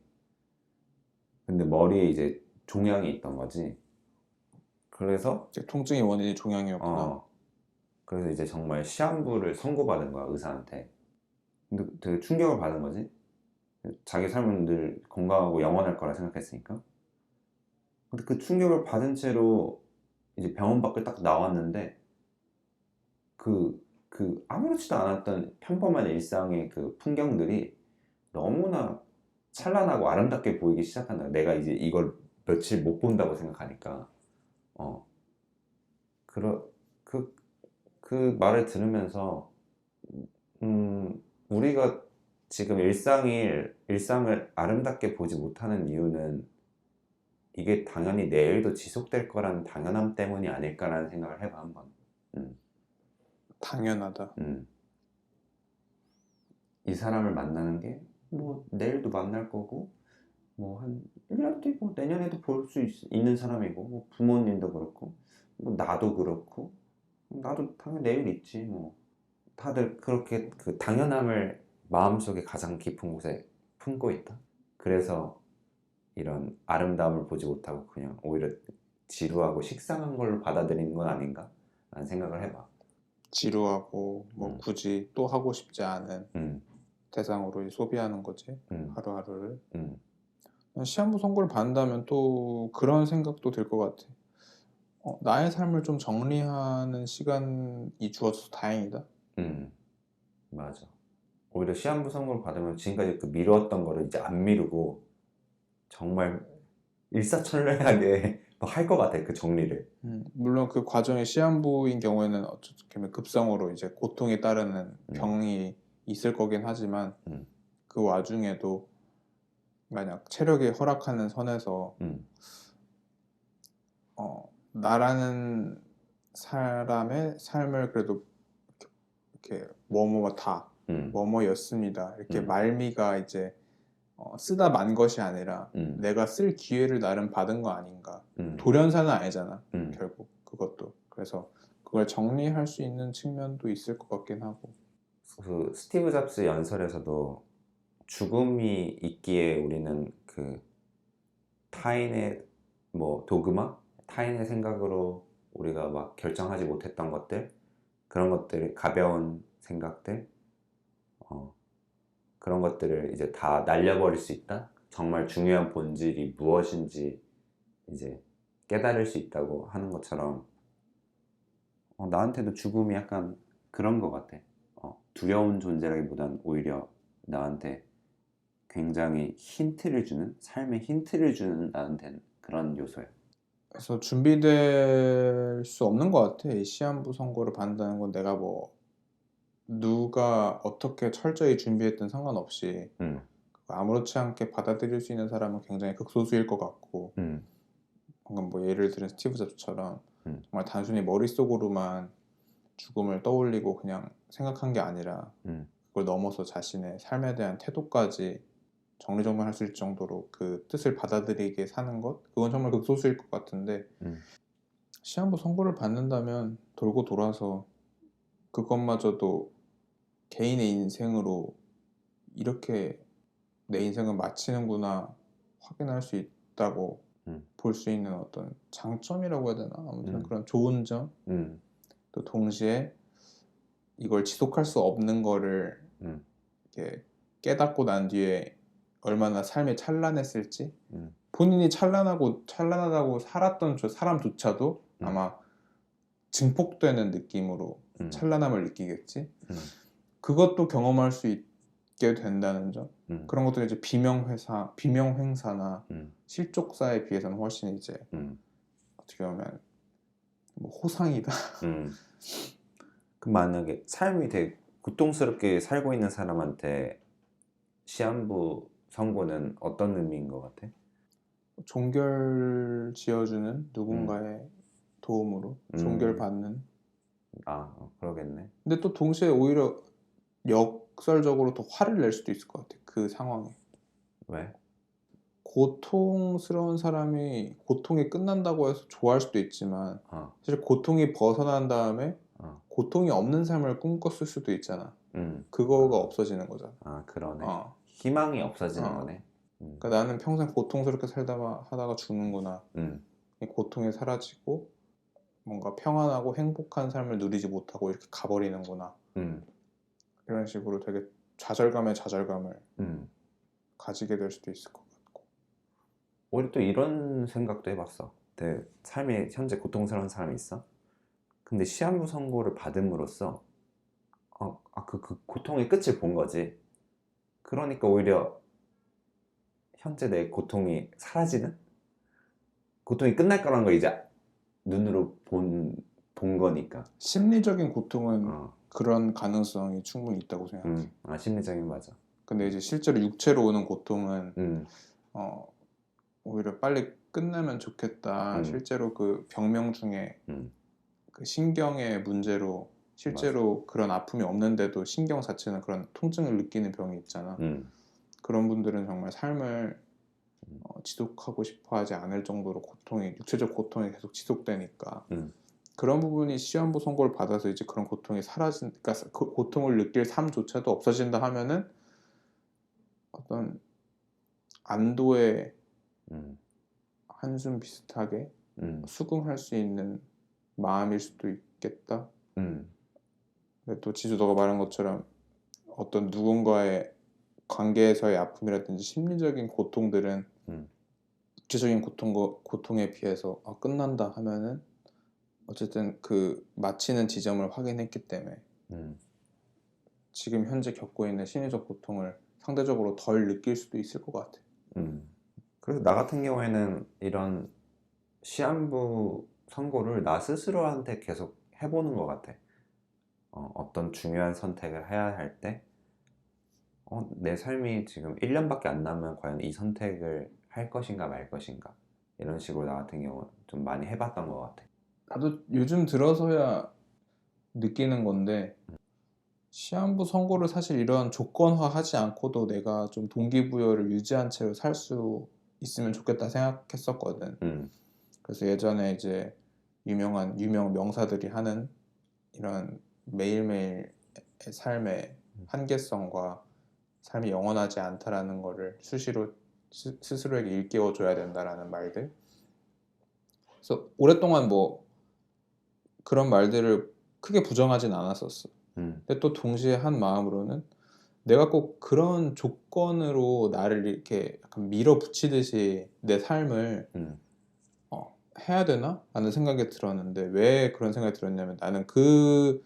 근데 머리에 이제 종양이 있던 거지. 그래서 이제 통증의 원인이 종양이었구나. 그래서 이제 정말 시한부를 선고받은 거야, 의사한테. 근데 되게 충격을 받은 거지. 자기 삶은 늘 건강하고 영원할 거라 생각했으니까. 근데 그 충격을 받은 채로 이제 병원 밖을 딱 나왔는데 그 아무렇지도 않았던 평범한 일상의 그 풍경들이 너무나 찬란하고 아름답게 보이기 시작한다. 내가 이제 이걸 며칠 못 본다고 생각하니까. 어, 그러, 그, 그 말을 들으면서, 우리가 지금 일상을 아름답게 보지 못하는 이유는 이게 당연히 내일도 지속될 거라는 당연함 때문이 아닐까라는 생각을 해봐, 한번. 음, 당연하다. 이 사람을 만나는 게, 뭐, 내일도 만날 거고, 뭐, 한 1년 뒤고, 내년에도 볼 수 있는 사람이고, 뭐, 부모님도 그렇고, 뭐, 나도 그렇고, 나도 당연히 내일 있지, 뭐. 다들 그렇게 그 당연함을 마음속에 가장 깊은 곳에 품고 있다. 그래서 이런 아름다움을 보지 못하고 그냥 오히려 지루하고 식상한 걸로 받아들이는 건 아닌가? 라는 생각을 해봐. 지루하고 뭐 음. 굳이 또 하고 싶지 않은 음, 대상으로 소비하는 거지. 음, 하루하루를. 음, 시한부 선고를 받는다면 또 그런 생각도 들 것 같아. 나의 삶을 좀 정리하는 시간이 주어져서 다행이다. 맞아. 오히려 시한부 선고를 받으면 지금까지 그 미루었던 거를 이제 안 미루고 정말 일사천리하게 할 것 같아, 그 정리를. 물론 그 과정이 시한부인 경우에는 어떻게 보면 급성으로 이제 고통에 따르는 병이 있을 거긴 하지만 음, 그 와중에도 만약 체력이 허락하는 선에서 음, 나라는 사람의 삶을 그래도 이렇게 뭐뭐다 음, 뭐뭐였습니다 이렇게 음, 말미가 이제 쓰다 만 것이 아니라 음, 내가 쓸 기회를 나름 받은 거 아닌가. 음, 돌연사는 아니잖아 음. 결국 그것도. 그래서 그걸 정리할 수 있는 측면도 있을 것 같긴 하고. 그 스티브 잡스 연설에서도 죽음이 있기에 우리는 그 타인의 뭐 도그마, 타인의 생각으로 우리가 막 결정하지 못했던 것들, 그런 것들, 가벼운 생각들, 어, 그런 것들을 이제 다 날려버릴 수 있다. 정말 중요한 본질이 무엇인지 이제 깨달을 수 있다고 하는 것처럼 나한테도 죽음이 약간 그런 것 같아. 두려운 존재라기보단 오히려 나한테 굉장히 힌트를 주는, 삶의 힌트를 주는 나한테는 그런 요소야. 그래서 준비될 수 없는 것 같아. 이 시한부 선고를 받는다는 건 내가 뭐 누가 어떻게 철저히 준비했든 상관없이 음, 아무렇지 않게 받아들일 수 있는 사람은 굉장히 극소수일 것 같고, 음, 방금 뭐 예를 들은 스티브 잡스처럼 음, 정말 단순히 머릿속으로만 죽음을 떠올리고 그냥 생각한 게 아니라 음, 그걸 넘어서 자신의 삶에 대한 태도까지 정리정돈할 수 있을 정도로 그 뜻을 받아들이게 사는 것, 그건 정말 극소수일 것 같은데, 음, 시한부 선고를 받는다면 돌고 돌아서 그것마저도 개인의 인생으로 이렇게 내 인생을 마치는구나 확인할 수 있다고 음, 볼 수 있는 어떤 장점이라고 해야 되나? 아무튼 음, 그런 좋은 점, 음, 또 동시에 이걸 지속할 수 없는 거를 음, 이렇게 깨닫고 난 뒤에 얼마나 삶이 찬란했을지, 음, 본인이 찬란하다고 살았던 저 사람조차도 음, 아마 증폭되는 느낌으로 음, 찬란함을 느끼겠지. 음, 그것도 경험할 수 있게 된다는 점. 음, 그런 것들이 이제 비명행사나 음, 실족사에 비해서는 훨씬 이제 음, 어떻게 보면 뭐 호상이다. 음. 그 만약에 삶이 되게 고통스럽게 살고 있는 사람한테 시한부 선고는 어떤 의미인 것 같아? 종결 지어주는 음, 누군가의 도움으로 음, 종결받는 그러겠네. 근데 또 동시에 오히려 역설적으로 더 화를 낼 수도 있을 것 같아. 그 상황에. 왜? 고통스러운 사람이 고통이 끝난다고 해서 좋아할 수도 있지만 어, 사실 고통이 벗어난 다음에 어, 고통이 없는 삶을 꿈꿨을 수도 있잖아. 음, 그거가 없어지는 거잖아. 그러네. 어, 희망이 없어지는 어. 거네. 음, 그러니까 나는 평생 고통스럽게 살다가 하다가 죽는구나. 음, 이 고통이 사라지고 뭔가 평안하고 행복한 삶을 누리지 못하고 이렇게 가버리는구나. 음, 이런 식으로 되게 좌절감에 좌절감을 음. 가지게 될 수도 있을 것 같고. 오히려 또 이런 생각도 해봤어. 삶에 현재 고통스러운 사람이 있어? 근데 시한부 선고를 받음으로써 그 고통의 끝을 본 거지. 그러니까 오히려 현재 내 고통이 사라지는? 고통이 끝날 거라는 걸 이제 눈으로 본 거니까. 심리적인 고통은 어, 그런 가능성이 충분히 있다고 생각해. 심리적인 맞아. 근데 이제 실제로 육체로 오는 고통은 음, 어, 오히려 빨리 끝나면 좋겠다. 음, 실제로 그 병명 중에 음, 그 신경의 문제로 맞아. 실제로 그런 아픔이 없는데도 신경 자체는 그런 통증을 느끼는 병이 있잖아. 음, 그런 분들은 정말 삶을 음, 지속하고 싶어 하지 않을 정도로 고통이, 육체적 고통이 계속 지속되니까 음, 그런 부분이 시한부 선고를 받아서 이제 그런 고통이 그러니까 그 고통을 느낄 삶조차도 없어진다 하면은 어떤 안도의 음, 한숨 비슷하게 음, 수긍할 수 있는 마음일 수도 있겠다. 음, 근데 또 지수 너가 말한 것처럼 어떤 누군가의 관계에서의 아픔이라든지 심리적인 고통들은 음, 육체적인 고통에 비해서 끝난다 하면은 어쨌든 그 마치는 지점을 확인했기 때문에 음, 지금 현재 겪고 있는 심리적 고통을 상대적으로 덜 느낄 수도 있을 것 같아. 음. 그래서 나 같은 경우에는 이런 시한부 선고를 나 스스로한테 계속 해보는 것 같아. 어떤 중요한 선택을 해야 할 때, 내 삶이 지금 1년밖에 안 남으면 과연 이 선택을 할 것인가 말 것인가. 이런 식으로 나 같은 경우는 좀 많이 해봤던 것 같아. 나도 요즘 들어서야 느끼는 건데 시한부 선고를 사실 이런 조건화하지 않고도 내가 좀 동기부여를 유지한 채로 살 수 있으면 좋겠다 생각했었거든. 음, 그래서 예전에 이제 유명 명사들이 하는 이런 매일매일 삶의 한계성과 삶이 영원하지 않다라는 거를 수시로 스스로에게 일깨워줘야 된다라는 말들. 그래서 오랫동안 뭐 그런 말들을 크게 부정하진 않았었어. 음, 근데 또 동시에 한 마음으로는 내가 꼭 그런 조건으로 나를 이렇게 약간 밀어붙이듯이 내 삶을 음, 해야 되나? 라는 생각이 들었는데 왜 그런 생각이 들었냐면 나는 그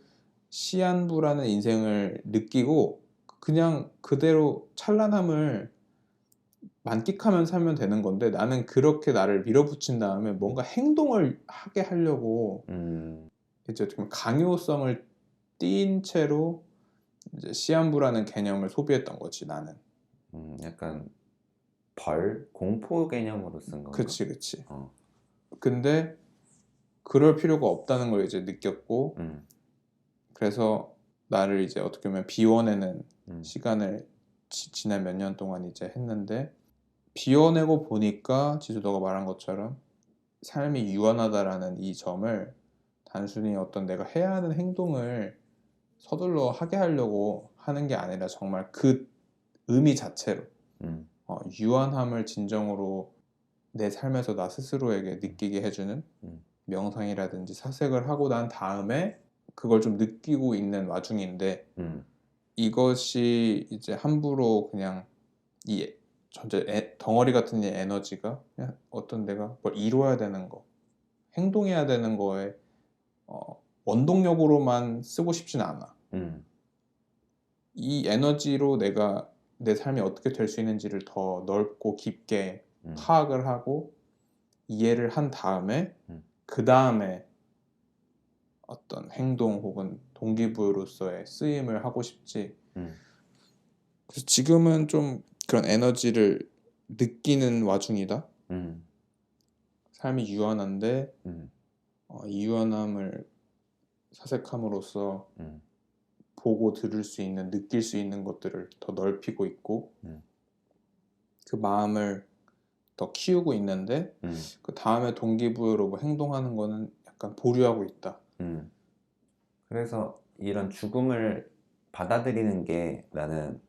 시한부라는 인생을 느끼고 그냥 그대로 찬란함을 만끽하면 살면 되는 건데 나는 그렇게 나를 밀어붙인 다음에 뭔가 행동을 하게 하려고 음, 이제 어떻게 보면 강요성을 띈 채로 이제 시한부라는 개념을 소비했던 거지 나는. 약간 공포 개념으로 쓴 건가? 그치 그치. 어, 근데 그럴 필요가 없다는 걸 이제 느꼈고 음, 그래서 나를 이제 어떻게 보면 비워내는 음, 시간을 지난 몇 년 동안 이제 했는데 비워내고 보니까 지수 너가 말한 것처럼 삶이 유한하다라는 이 점을 단순히 어떤 내가 해야 하는 행동을 서둘러 하게 하려고 하는 게 아니라 정말 그 의미 자체로 음, 유한함을 진정으로 내 삶에서 나 스스로에게 음, 느끼게 해주는 음, 명상이라든지 사색을 하고 난 다음에 그걸 좀 느끼고 있는 와중인데 음, 이것이 이제 함부로 그냥 이 덩어리 같은 이 에너지가 그냥 어떤 내가 뭘 이루어야 되는 거, 행동해야 되는 거에 원동력으로만 쓰고 싶진 않아. 음, 이 에너지로 내가 내 삶이 어떻게 될 수 있는지를 더 넓고 깊게 음, 파악을 하고 이해를 한 다음에 음, 그 다음에 어떤 행동 혹은 동기부여로서의 쓰임을 하고 싶지. 음, 그래서 지금은 좀 그런 에너지를 느끼는 와중이다. 삶이 유한한데 음, 이 유한함을 사색함으로써 음, 보고 들을 수 있는, 느낄 수 있는 것들을 더 넓히고 있고 그 마음을 더 키우고 있는데 그 다음에 동기부여로 뭐 행동하는 거는 약간 보류하고 있다. 그래서 이런 죽음을 받아들이는 게 나는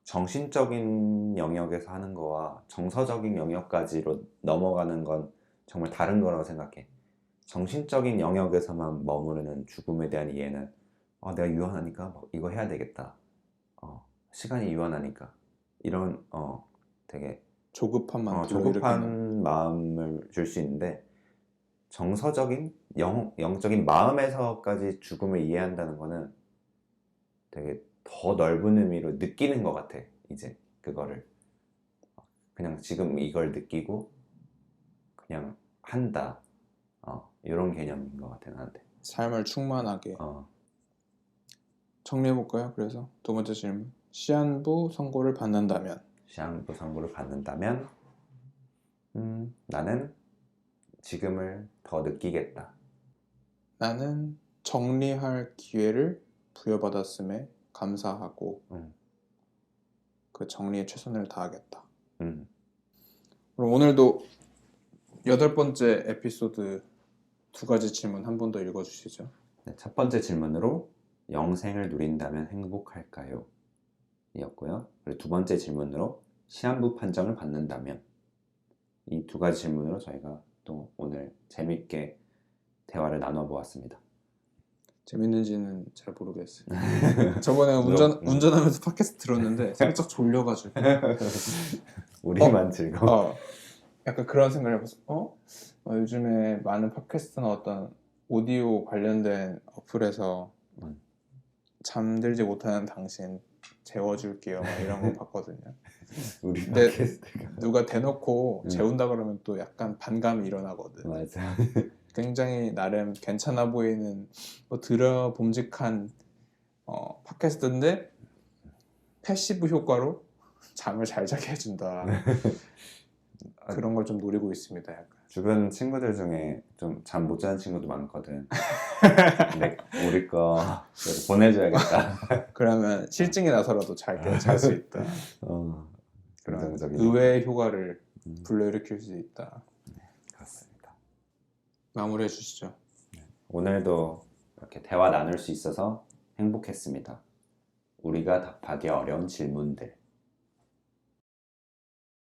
정신적인 영역에서 하는 거와 정서적인 영역까지로 넘어가는 건 정말 다른 거라고 생각해. 정신적인 영역에서만 머무르는 죽음에 대한 이해는 내가 유한하니까 이거 해야 되겠다. 시간이 유한하니까 이런 되게 조급한 마음 불러일으키는. 조급한 마음을 줄 수 있는데 정서적인 영적인 마음에서까지 죽음을 이해한다는 거는 되게 더 넓은 의미로 느끼는 것 같아. 이제 그거를 그냥 지금 이걸 느끼고 그냥 한다. 이런 개념인 것 같아 나한테. 삶을 충만하게. 어, 정리해볼까요? 그래서 두 번째 질문. 시한부 선고를 받는다면 시한부 선고를 받는다면 나는 지금을 더 느끼겠다. 나는 정리할 기회를 부여받았음에 감사하고 그 정리에 최선을 다하겠다. 음, 그럼 오늘도 8번째 에피소드 2가지 질문 한 번 더 읽어주시죠. 네, 첫 번째 질문으로 영생을 누린다면 행복할까요? 이었고요. 그리고 두 번째 질문으로 시한부 판정을 받는다면, 이 두 가지 질문으로 저희가 또 오늘 재밌게 대화를 나눠보았습니다. 재밌는지는 잘 모르겠어요. 저번에 너- 운전하면서 팟캐스트 들었는데 살짝 졸려가지고 우리만 즐거워. 약간 그런 생각을 해봤어. 요즘에 많은 팟캐스트나 어떤 오디오 관련된 어플에서 잠들지 못하는 당신 재워줄게요 막 이런 거 봤거든요. 우리 근데 팟캐스트가 누가 대놓고 재운다 그러면 또 약간 반감이 일어나거든. 맞아. 굉장히 나름 괜찮아 보이는 들어봄직한 팟캐스트인데 패시브 효과로 잠을 잘 자게 해준다. 그런 걸 좀 노리고 있습니다. 약간. 주변 친구들 중에 좀 잠 못 자는 친구도 많거든. 근데 우리 거 그래도 보내줘야겠다. 그러면 실증이 나서라도 잘 수 있다. 그런 긍정적인 의외의 효과를 불러일으킬 수 있다. 그렇습니다. 마무리해 주시죠. 오늘도 이렇게 대화 나눌 수 있어서 행복했습니다. 우리가 답하기 어려운 질문들